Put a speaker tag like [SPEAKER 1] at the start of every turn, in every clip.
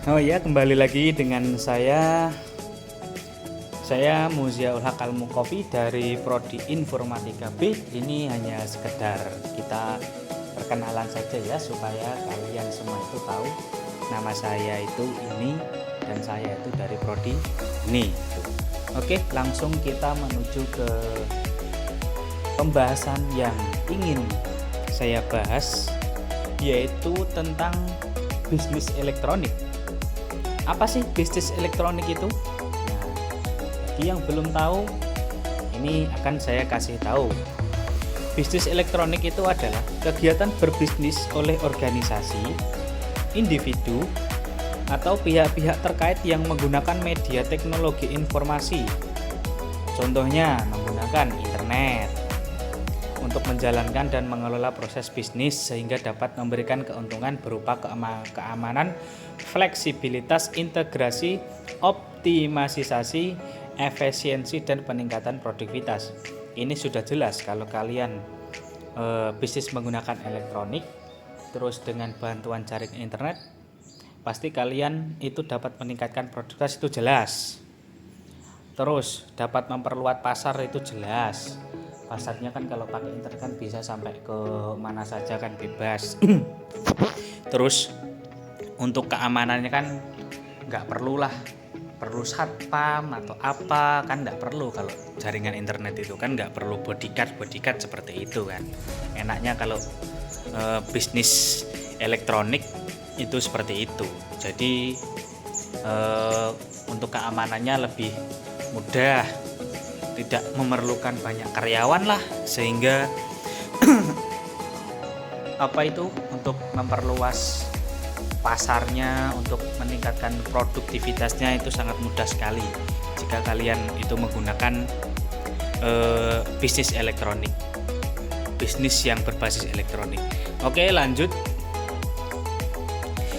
[SPEAKER 1] Oh ya, kembali lagi dengan saya Muziaul Haq Al Muqofi dari Prodi Informatika B. Ini hanya sekedar kita perkenalan saja ya, supaya kalian semua itu tahu nama saya itu ini dan saya itu dari prodi ini. Oke, langsung kita menuju ke pembahasan yang ingin saya bahas, yaitu tentang bisnis elektronik. Apa sih bisnis elektronik itu? Nah, bagi yang belum tahu, ini akan saya kasih tahu. Bisnis elektronik itu adalah kegiatan berbisnis oleh organisasi, individu, atau pihak-pihak terkait yang menggunakan media teknologi informasi. Contohnya menggunakan internet untuk menjalankan dan mengelola proses bisnis sehingga dapat memberikan keuntungan berupa keamanan, fleksibilitas, integrasi, optimasi, efisiensi, dan peningkatan produktivitas. Ini sudah jelas kalau kalian bisnis menggunakan elektronik, terus dengan bantuan jaringan internet, pasti kalian itu dapat meningkatkan produktivitas, itu jelas. Terus dapat memperluas pasar, itu jelas. Pasarnya kan kalau pakai internet kan bisa sampai ke mana saja kan, bebas. Terus untuk keamanannya kan nggak perlu satpam atau apa, kan nggak perlu. Kalau jaringan internet itu kan nggak perlu bodyguard seperti itu kan. Enaknya kalau bisnis elektronik itu seperti itu. Jadi untuk keamanannya lebih mudah, tidak memerlukan banyak karyawan lah, sehingga untuk memperluas pasarnya, untuk meningkatkan produktivitasnya itu sangat mudah sekali jika kalian itu menggunakan bisnis elektronik, bisnis yang berbasis elektronik. Oke, lanjut.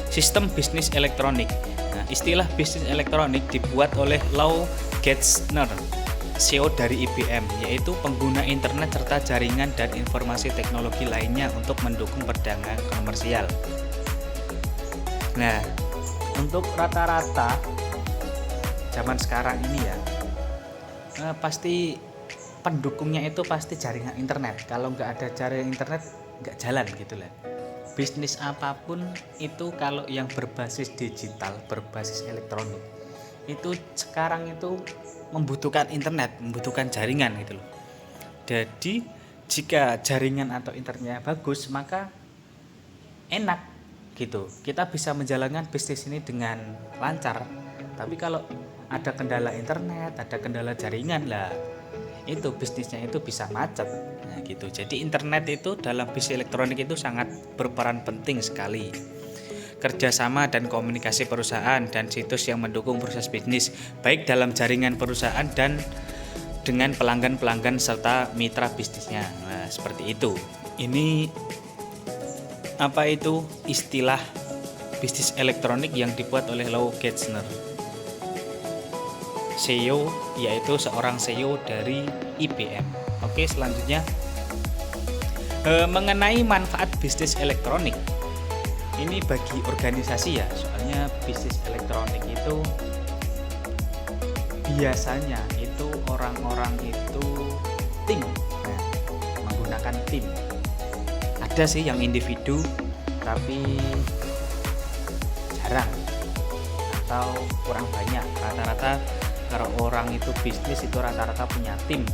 [SPEAKER 1] Sistem bisnis elektronik. Nah, istilah bisnis elektronik dibuat oleh Lou Gerstner, CEO dari IBM, yaitu pengguna internet serta jaringan dan informasi teknologi lainnya untuk mendukung perdagangan komersial. Nah, untuk rata-rata zaman sekarang ini ya, pasti pendukungnya itu pasti jaringan internet. Kalau nggak ada jaringan internet, nggak jalan gitu lah. Bisnis apapun itu kalau yang berbasis digital, berbasis elektronik, itu sekarang itu membutuhkan internet, membutuhkan jaringan gitu loh. Jadi jika jaringan atau internetnya bagus, maka enak gitu. Kita bisa menjalankan bisnis ini dengan lancar. Tapi kalau ada kendala internet, ada kendala jaringan lah, itu bisnisnya itu bisa macet. Nah, gitu. Jadi internet itu dalam bisnis elektronik itu sangat berperan penting sekali. Kerjasama dan komunikasi perusahaan dan situs yang mendukung proses bisnis, baik dalam jaringan perusahaan dan dengan pelanggan-pelanggan serta mitra bisnisnya. Nah, seperti itu. Ini istilah bisnis elektronik yang dibuat oleh Lou Gerstner, CEO, yaitu seorang CEO dari IBM. Oke, selanjutnya mengenai manfaat bisnis elektronik. Ini bagi organisasi ya, soalnya bisnis elektronik itu biasanya itu orang-orang itu tim, menggunakan tim. Ada sih yang individu, tapi jarang atau kurang banyak. Rata-rata kalau orang itu bisnis itu rata-rata punya tim,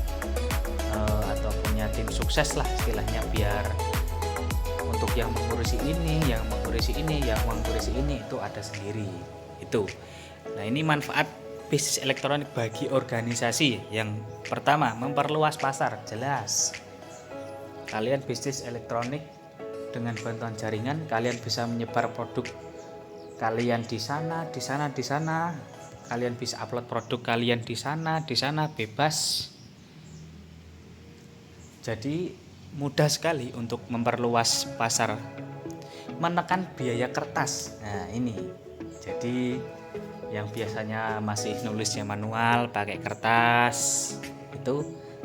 [SPEAKER 1] atau punya tim sukses lah istilahnya, biar untuk yang mengurusi ini, yang mengurusi ini itu ada sendiri itu. Nah, ini manfaat bisnis elektronik bagi organisasi. Yang pertama, memperluas pasar, jelas. Kalian bisnis elektronik dengan bantuan jaringan, kalian bisa menyebar produk kalian di sana. Kalian bisa upload produk kalian di sana bebas. Jadi mudah sekali untuk memperluas pasar, menekan biaya kertas. Nah, ini jadi yang biasanya masih nulisnya manual pakai kertas, itu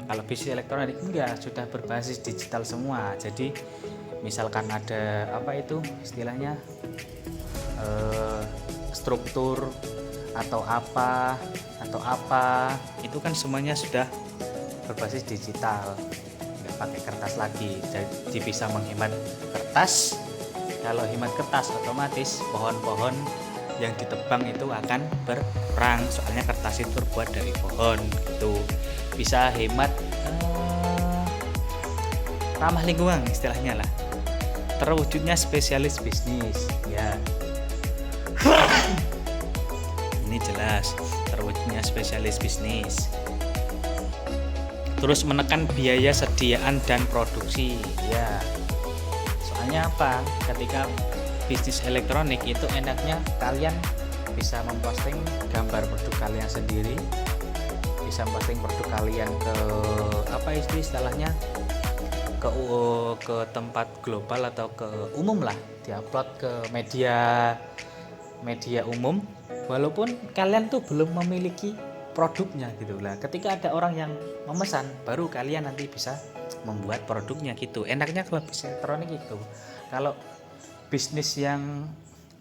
[SPEAKER 1] kalau bisnis elektronik enggak, sudah berbasis digital semua. Jadi misalkan ada istilahnya struktur atau apa itu kan semuanya sudah berbasis digital, nggak pakai kertas lagi, jadi bisa menghemat kertas. Kalau hemat kertas otomatis pohon-pohon yang ditebang itu akan berkurang, soalnya kertas itu terbuat dari pohon gitu. Bisa hemat, ramah lingkungan istilahnya lah. Terwujudnya spesialis bisnis ya. Ini jelas terwujudnya spesialis bisnis. Terus menekan biaya sediaan dan produksi ya. Soalnya apa? Ketika bisnis elektronik itu enaknya kalian bisa memposting gambar produk kalian sendiri, bisa posting produk kalian ke apa istilahnya, ke tempat global atau ke umum lah, diupload ke media umum, walaupun kalian tuh belum memiliki produknya gitu lah. Ketika ada orang yang memesan, baru kalian nanti bisa membuat produknya gitu. Enaknya kalau bisnis elektronik itu. Kalau bisnis yang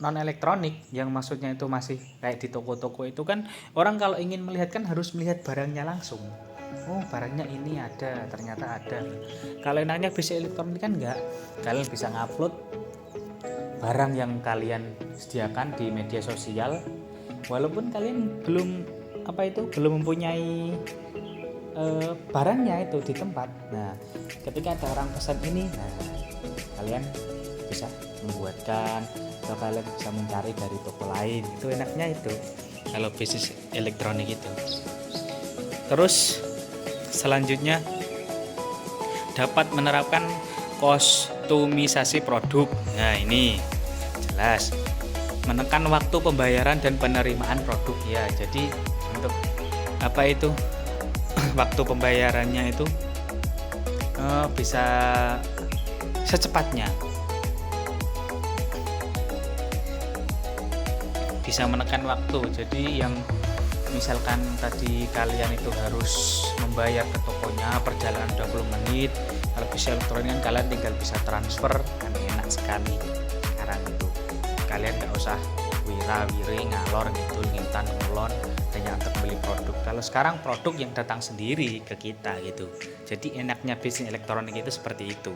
[SPEAKER 1] non elektronik, yang maksudnya itu masih kayak di toko-toko itu kan, orang kalau ingin melihat kan harus melihat barangnya langsung. Oh, barangnya ini ada, ternyata ada. Kalau enaknya bisnis elektronik kan enggak, kalian bisa ngupload barang yang kalian sediakan di media sosial, walaupun kalian belum mempunyai barangnya itu di tempat. Nah, ketika ada orang pesan ini, nah kalian bisa membuatkan atau kalian bisa mencari dari toko lain. Itu enaknya itu kalau bisnis elektronik itu. Terus selanjutnya dapat menerapkan kostumisasi produk. Nah, ini jelas menekan waktu pembayaran dan penerimaan produk ya. Jadi untuk apa itu waktu pembayarannya itu bisa secepatnya, bisa menekan waktu. Jadi yang misalkan tadi kalian itu harus membayar ke tokonya perjalanan 20 menit, kalau bisa elektronik kan kalian tinggal bisa transfer, kan enak sekali. Sekarang itu kalian nggak usah wira-wiri ngalor gitu ngintan ngulon hanya untuk beli produk. Kalau sekarang produk yang datang sendiri ke kita gitu. Jadi enaknya bisnis elektronik itu seperti itu.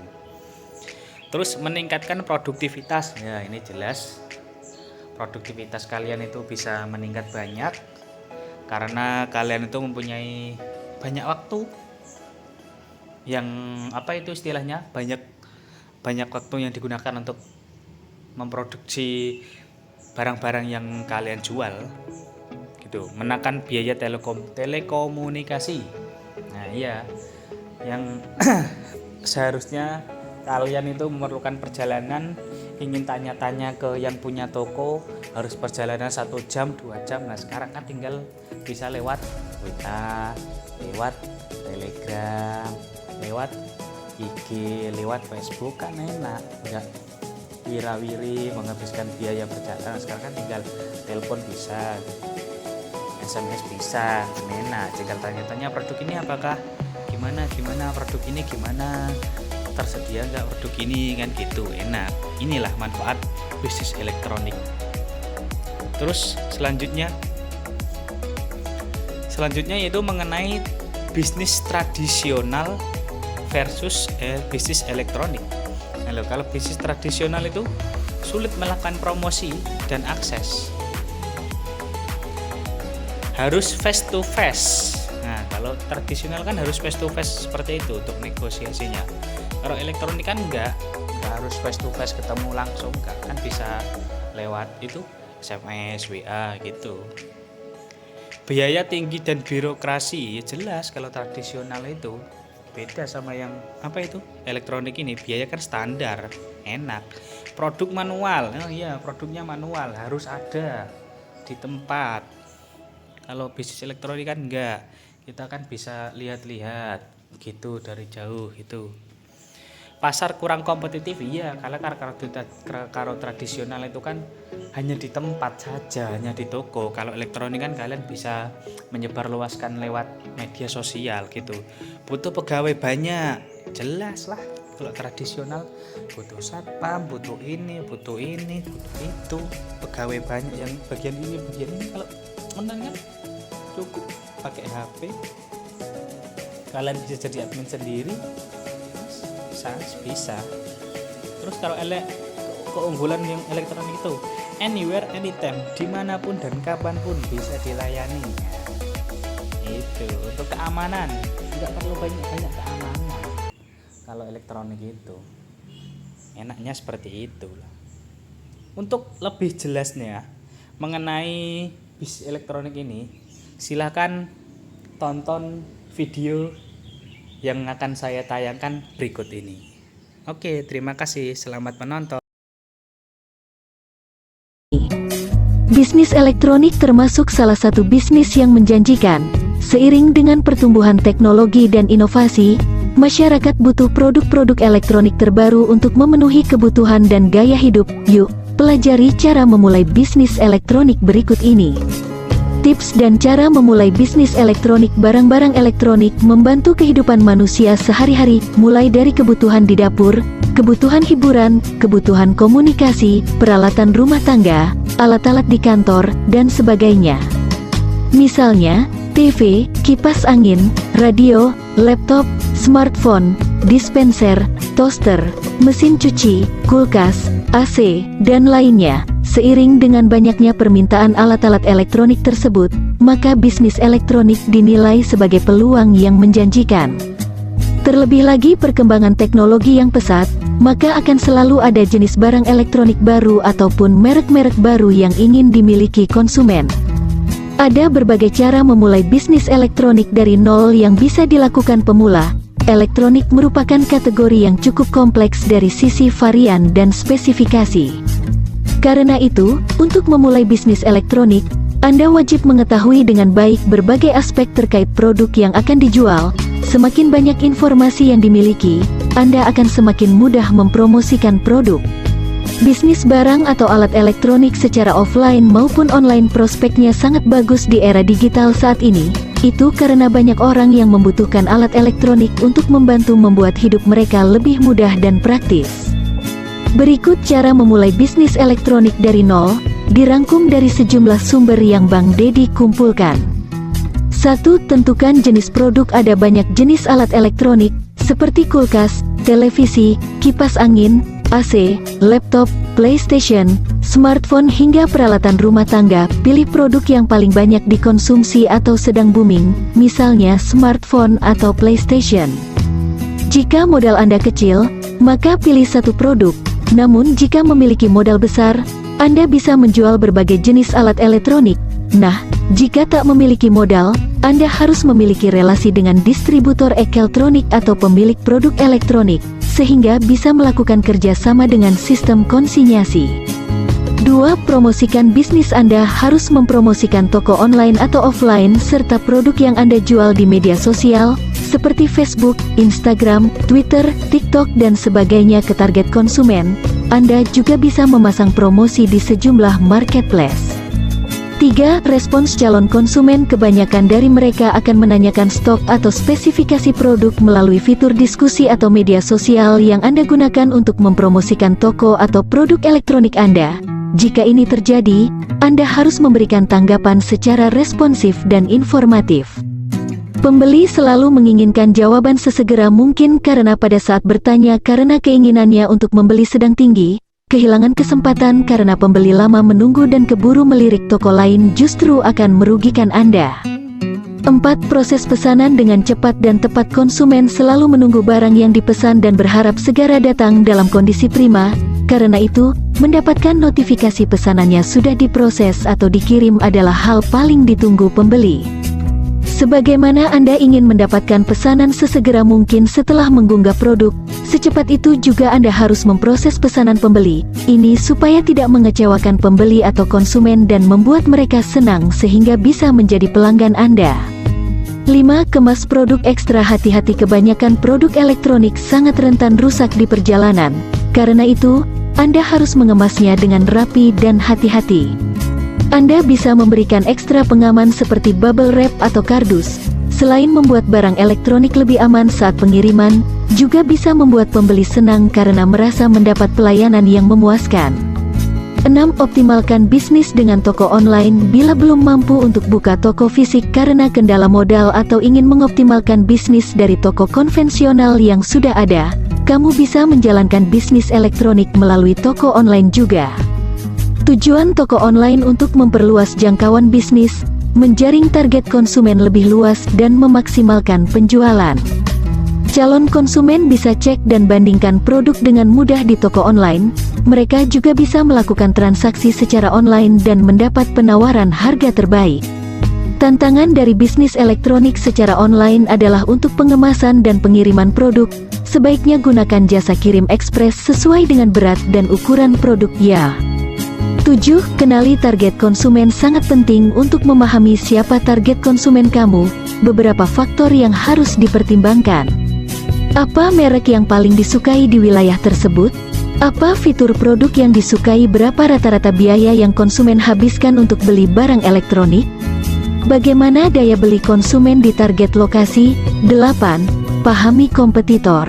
[SPEAKER 1] Terus meningkatkan produktivitas. Ya, ini jelas produktivitas kalian itu bisa meningkat banyak karena kalian itu mempunyai banyak waktu yang apa itu istilahnya, banyak waktu yang digunakan untuk memproduksi barang-barang yang kalian jual gitu. Menekan biaya telekomunikasi. Nah iya, yang seharusnya kalian itu memerlukan perjalanan, ingin tanya-tanya ke yang punya toko harus perjalanan 1 jam 2 jam. Nah sekarang kan tinggal bisa lewat WA, lewat Telegram, lewat IG, lewat Facebook, kan enak, enggak wira-wiri menghabiskan biaya perjalanan. Sekarang kan tinggal telepon bisa, SMS bisa, enak. Tinggal tanya-tanya produk ini apakah gimana produk ini gimana, tersedia nggak produk ini, kan gitu, enak. Inilah manfaat bisnis elektronik. Terus selanjutnya yaitu mengenai bisnis tradisional versus bisnis elektronik. Nah, kalau bisnis tradisional itu sulit melakukan promosi dan akses, harus face to face. Nah kalau tradisional kan harus face to face seperti itu untuk negosiasinya. Kalau elektronik kan enggak harus face to face ketemu langsung, enggak, kan bisa lewat itu SMS, WA gitu. Biaya tinggi dan birokrasi, ya jelas kalau tradisional itu beda sama yang apa itu elektronik ini. Biaya kan standar, enak. Produk manual, oh iya produknya manual, harus ada di tempat. Kalau bisnis elektronik kan enggak, kita kan bisa lihat-lihat gitu dari jauh itu. Pasar kurang kompetitif, iya, kalau tradisional itu kan hanya di tempat saja, hanya di toko. Kalau elektronik kan kalian bisa menyebarluaskan lewat media sosial gitu. Butuh pegawai banyak, jelas lah Kalau tradisional butuh satpam, butuh ini, butuh itu, pegawai banyak yang bagian ini. Kalau online kan cukup pakai HP, kalian bisa jadi admin sendiri, bisa. Terus kalau keunggulan yang elektronik itu anywhere, anytime, dimanapun dan kapanpun bisa dilayani. Itu untuk keamanan, nggak perlu banyak keamanan. Kalau elektronik itu enaknya seperti itu. Untuk lebih jelasnya mengenai bis elektronik ini, silakan tonton video yang akan saya tayangkan berikut ini. Oke, terima kasih, selamat menonton.
[SPEAKER 2] Bisnis elektronik termasuk salah satu bisnis yang menjanjikan. Seiring dengan pertumbuhan teknologi dan inovasi, masyarakat butuh produk-produk elektronik terbaru untuk memenuhi kebutuhan dan gaya hidup. Yuk, pelajari cara memulai bisnis elektronik berikut ini. Tips dan cara memulai bisnis elektronik. Barang-barang elektronik membantu kehidupan manusia sehari-hari, mulai dari kebutuhan di dapur, kebutuhan hiburan, kebutuhan komunikasi, peralatan rumah tangga, alat-alat di kantor, dan sebagainya. Misalnya, TV, kipas angin, radio, laptop, smartphone, dispenser, toaster, mesin cuci, kulkas, AC, dan lainnya. Seiring dengan banyaknya permintaan alat-alat elektronik tersebut, maka bisnis elektronik dinilai sebagai peluang yang menjanjikan. Terlebih lagi perkembangan teknologi yang pesat, maka akan selalu ada jenis barang elektronik baru ataupun merek-merek baru yang ingin dimiliki konsumen. Ada berbagai cara memulai bisnis elektronik dari nol yang bisa dilakukan pemula. Elektronik merupakan kategori yang cukup kompleks dari sisi varian dan spesifikasi. Karena itu, untuk memulai bisnis elektronik, Anda wajib mengetahui dengan baik berbagai aspek terkait produk yang akan dijual. Semakin banyak informasi yang dimiliki, Anda akan semakin mudah mempromosikan produk. Bisnis barang atau alat elektronik secara offline maupun online prospeknya sangat bagus di era digital saat ini. Itu karena banyak orang yang membutuhkan alat elektronik untuk membantu membuat hidup mereka lebih mudah dan praktis. Berikut cara memulai bisnis elektronik dari nol, dirangkum dari sejumlah sumber yang Bang Dedi kumpulkan. 1. Tentukan jenis produk. Ada banyak jenis alat elektronik, seperti kulkas, televisi, kipas angin, AC, laptop, PlayStation, smartphone hingga peralatan rumah tangga. Pilih produk yang paling banyak dikonsumsi atau sedang booming, misalnya smartphone atau PlayStation. Jika modal Anda kecil, maka pilih satu produk. Namun jika memiliki modal besar, Anda bisa menjual berbagai jenis alat elektronik. Nah, jika tak memiliki modal, Anda harus memiliki relasi dengan distributor elektronik atau pemilik produk elektronik, sehingga bisa melakukan kerjasama dengan sistem konsinyasi. 2. Promosikan bisnis. Anda harus mempromosikan toko online atau offline serta produk yang Anda jual di media sosial, seperti Facebook, Instagram, Twitter, TikTok, dan sebagainya ke target konsumen. Anda juga bisa memasang promosi di sejumlah marketplace. 3. Respons calon konsumen. Kebanyakan dari mereka akan menanyakan stok atau spesifikasi produk melalui fitur diskusi atau media sosial yang Anda gunakan untuk mempromosikan toko atau produk elektronik Anda. Jika ini terjadi, Anda harus memberikan tanggapan secara responsif dan informatif. Pembeli selalu menginginkan jawaban sesegera mungkin karena pada saat bertanya karena keinginannya untuk membeli sedang tinggi, kehilangan kesempatan karena pembeli lama menunggu dan keburu melirik toko lain justru akan merugikan Anda. 4. Proses pesanan dengan cepat dan tepat. Konsumen selalu menunggu barang yang dipesan dan berharap segera datang dalam kondisi prima. Karena itu, mendapatkan notifikasi pesanannya sudah diproses atau dikirim adalah hal paling ditunggu pembeli. Sebagaimana Anda ingin mendapatkan pesanan sesegera mungkin setelah mengunggah produk, secepat itu juga Anda harus memproses pesanan pembeli. Ini supaya tidak mengecewakan pembeli atau konsumen dan membuat mereka senang sehingga bisa menjadi pelanggan Anda. 5. Kemas produk ekstra. Hati-hati, kebanyakan produk elektronik sangat rentan rusak di perjalanan. Karena itu, Anda harus mengemasnya dengan rapi dan hati-hati. Anda bisa memberikan ekstra pengaman seperti bubble wrap atau kardus, Selain membuat barang elektronik lebih aman saat pengiriman, juga bisa membuat pembeli senang karena merasa mendapat pelayanan yang memuaskan. 6. Optimalkan bisnis dengan toko online. Bila belum mampu untuk buka toko fisik karena kendala modal atau ingin mengoptimalkan bisnis dari toko konvensional yang sudah ada, kamu bisa menjalankan bisnis elektronik melalui toko online juga. Tujuan toko online untuk memperluas jangkauan bisnis, menjaring target konsumen lebih luas dan memaksimalkan penjualan. Calon konsumen bisa cek dan bandingkan produk dengan mudah di toko online. Mereka juga bisa melakukan transaksi secara online dan mendapat penawaran harga terbaik. Tantangan dari bisnis elektronik secara online adalah untuk pengemasan dan pengiriman produk. Sebaiknya gunakan jasa kirim ekspres sesuai dengan berat dan ukuran produk ya. 7. Kenali target konsumen. Sangat penting untuk memahami siapa target konsumen kamu. Beberapa faktor yang harus dipertimbangkan. Apa merek yang paling disukai di wilayah tersebut? Apa fitur produk yang disukai? Berapa rata-rata biaya yang konsumen habiskan untuk beli barang elektronik? Bagaimana daya beli konsumen di target lokasi? 8. Pahami kompetitor.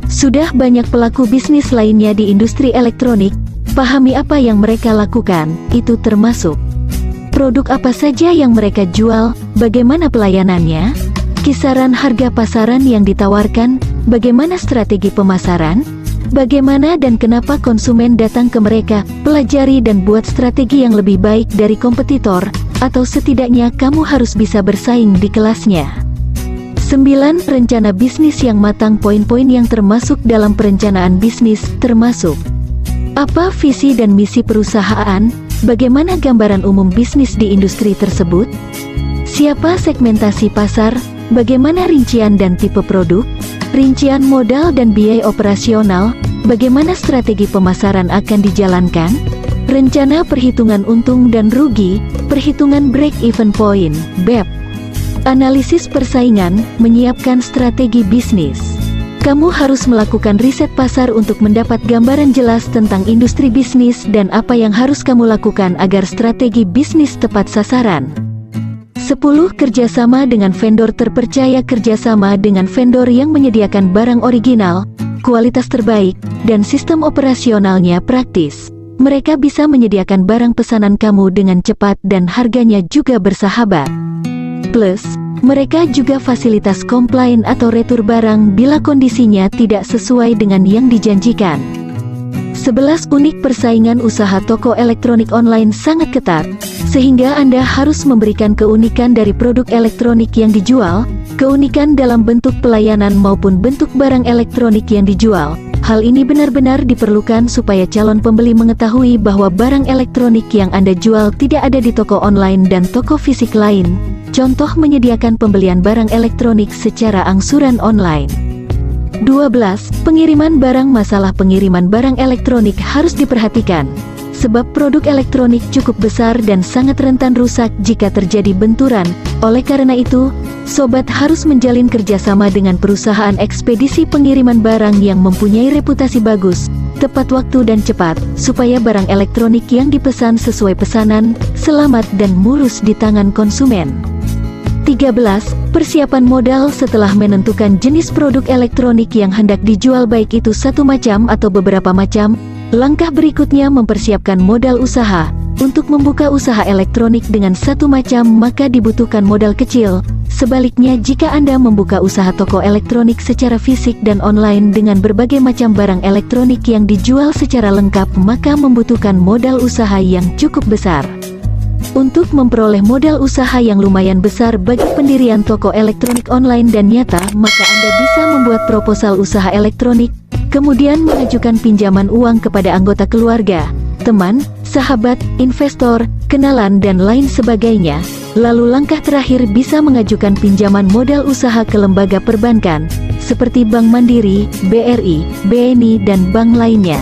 [SPEAKER 2] Sudah banyak pelaku bisnis lainnya di industri elektronik. Pahami apa yang mereka lakukan, itu termasuk produk apa saja yang mereka jual, bagaimana pelayanannya, kisaran harga pasaran yang ditawarkan, bagaimana strategi pemasaran, bagaimana dan kenapa konsumen datang ke mereka. Pelajari dan buat strategi yang lebih baik dari kompetitor, atau setidaknya kamu harus bisa bersaing di kelasnya. 9. Rencana bisnis yang matang. Poin-poin yang termasuk dalam perencanaan bisnis termasuk: apa visi dan misi perusahaan? Bagaimana gambaran umum bisnis di industri tersebut? Siapa segmentasi pasar? Bagaimana rincian dan tipe produk? Rincian modal dan biaya operasional? Bagaimana strategi pemasaran akan dijalankan? Rencana perhitungan untung dan rugi, perhitungan break-even point, BEP. Analisis persaingan, menyiapkan strategi bisnis. Kamu harus melakukan riset pasar untuk mendapat gambaran jelas tentang industri bisnis dan apa yang harus kamu lakukan agar strategi bisnis tepat sasaran. 10. Kerjasama dengan vendor terpercaya. Kerjasama dengan vendor yang menyediakan barang original, kualitas terbaik, dan sistem operasionalnya praktis. Mereka bisa menyediakan barang pesanan kamu dengan cepat dan harganya juga bersahabat. Plus, mereka juga fasilitas komplain atau retur barang bila kondisinya tidak sesuai dengan yang dijanjikan. 11. Unik persaingan usaha toko elektronik online sangat ketat, sehingga Anda harus memberikan keunikan dari produk elektronik yang dijual, keunikan dalam bentuk pelayanan maupun bentuk barang elektronik yang dijual. Hal ini benar-benar diperlukan supaya calon pembeli mengetahui bahwa barang elektronik yang Anda jual tidak ada di toko online dan toko fisik lain. Contoh menyediakan pembelian barang elektronik secara angsuran online. 12. Pengiriman barang. Masalah pengiriman barang elektronik harus diperhatikan, sebab produk elektronik cukup besar dan sangat rentan rusak jika terjadi benturan. Oleh karena itu, sobat harus menjalin kerjasama dengan perusahaan ekspedisi pengiriman barang yang mempunyai reputasi bagus, tepat waktu dan cepat, supaya barang elektronik yang dipesan sesuai pesanan, selamat dan mulus di tangan konsumen. 13. Persiapan modal. Setelah menentukan jenis produk elektronik yang hendak dijual, baik itu satu macam atau beberapa macam, langkah berikutnya mempersiapkan modal usaha. Untuk membuka usaha elektronik dengan satu macam, maka dibutuhkan modal kecil. Sebaliknya, jika Anda membuka usaha toko elektronik secara fisik dan online dengan berbagai macam barang elektronik yang dijual secara lengkap, maka membutuhkan modal usaha yang cukup besar. Untuk memperoleh modal usaha yang lumayan besar bagi pendirian toko elektronik online dan nyata, maka Anda bisa membuat proposal usaha elektronik, kemudian mengajukan pinjaman uang kepada anggota keluarga, teman, sahabat, investor, kenalan dan lain sebagainya. Lalu langkah terakhir bisa mengajukan pinjaman modal usaha ke lembaga perbankan, seperti Bank Mandiri, BRI, BNI dan bank lainnya.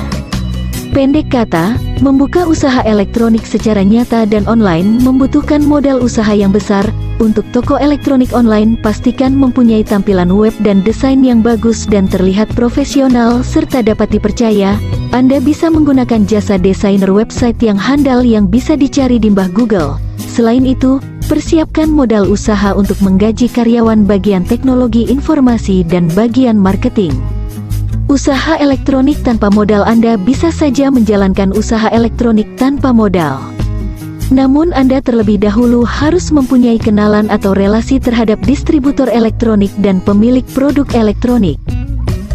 [SPEAKER 2] Pendek kata, membuka usaha elektronik secara nyata dan online membutuhkan modal usaha yang besar. Untuk toko elektronik online, pastikan mempunyai tampilan web dan desain yang bagus dan terlihat profesional serta dapat dipercaya. Anda bisa menggunakan jasa desainer website yang handal yang bisa dicari di Mbah Google. Selain itu, Persiapkan modal usaha untuk menggaji karyawan bagian teknologi informasi dan bagian marketing. Usaha elektronik tanpa modal. Anda bisa saja menjalankan usaha elektronik tanpa modal. Namun Anda terlebih dahulu harus mempunyai kenalan atau relasi terhadap distributor elektronik dan pemilik produk elektronik,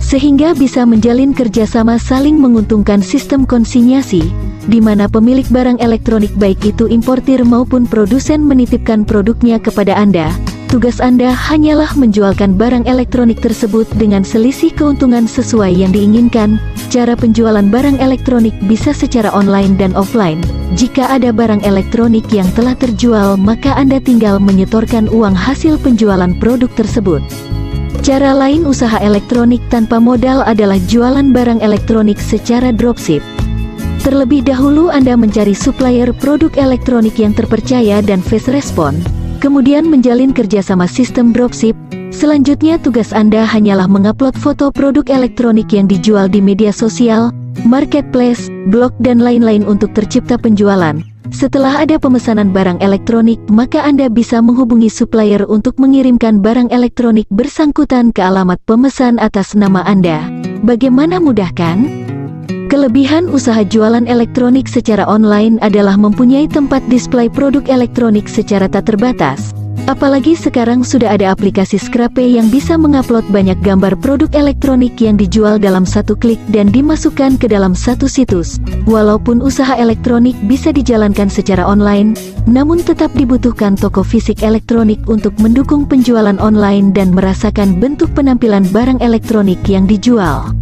[SPEAKER 2] sehingga bisa menjalin kerjasama saling menguntungkan. Sistem konsinyasi, di mana pemilik barang elektronik baik itu importir maupun produsen menitipkan produknya kepada Anda. Tugas Anda hanyalah menjualkan barang elektronik tersebut dengan selisih keuntungan sesuai yang diinginkan. Cara penjualan barang elektronik bisa secara online dan offline. Jika ada barang elektronik yang telah terjual, maka Anda tinggal menyetorkan uang hasil penjualan produk tersebut. Cara lain usaha elektronik tanpa modal adalah jualan barang elektronik secara dropship. Terlebih dahulu Anda mencari supplier produk elektronik yang terpercaya dan fast respon, kemudian menjalin kerjasama sistem dropship. Selanjutnya tugas Anda hanyalah mengupload foto produk elektronik yang dijual di media sosial, marketplace, blog dan lain-lain untuk tercipta penjualan. Setelah ada pemesanan barang elektronik, maka Anda bisa menghubungi supplier untuk mengirimkan barang elektronik bersangkutan ke alamat pemesan atas nama Anda. Bagaimana mudah kan? Kelebihan usaha jualan elektronik secara online adalah mempunyai tempat display produk elektronik secara tak terbatas. Apalagi sekarang sudah ada aplikasi Scrape yang bisa mengupload banyak gambar produk elektronik yang dijual dalam satu klik dan dimasukkan ke dalam satu situs. Walaupun usaha elektronik bisa dijalankan secara online, namun tetap dibutuhkan toko fisik elektronik untuk mendukung penjualan online dan merasakan bentuk penampilan barang elektronik yang dijual.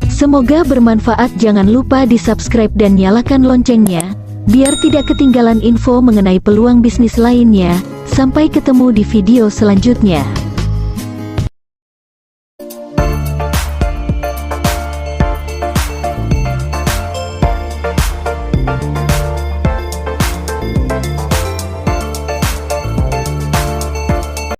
[SPEAKER 2] Semoga bermanfaat. Jangan lupa di subscribe dan nyalakan loncengnya, biar tidak ketinggalan info mengenai peluang bisnis lainnya. Sampai ketemu di video selanjutnya.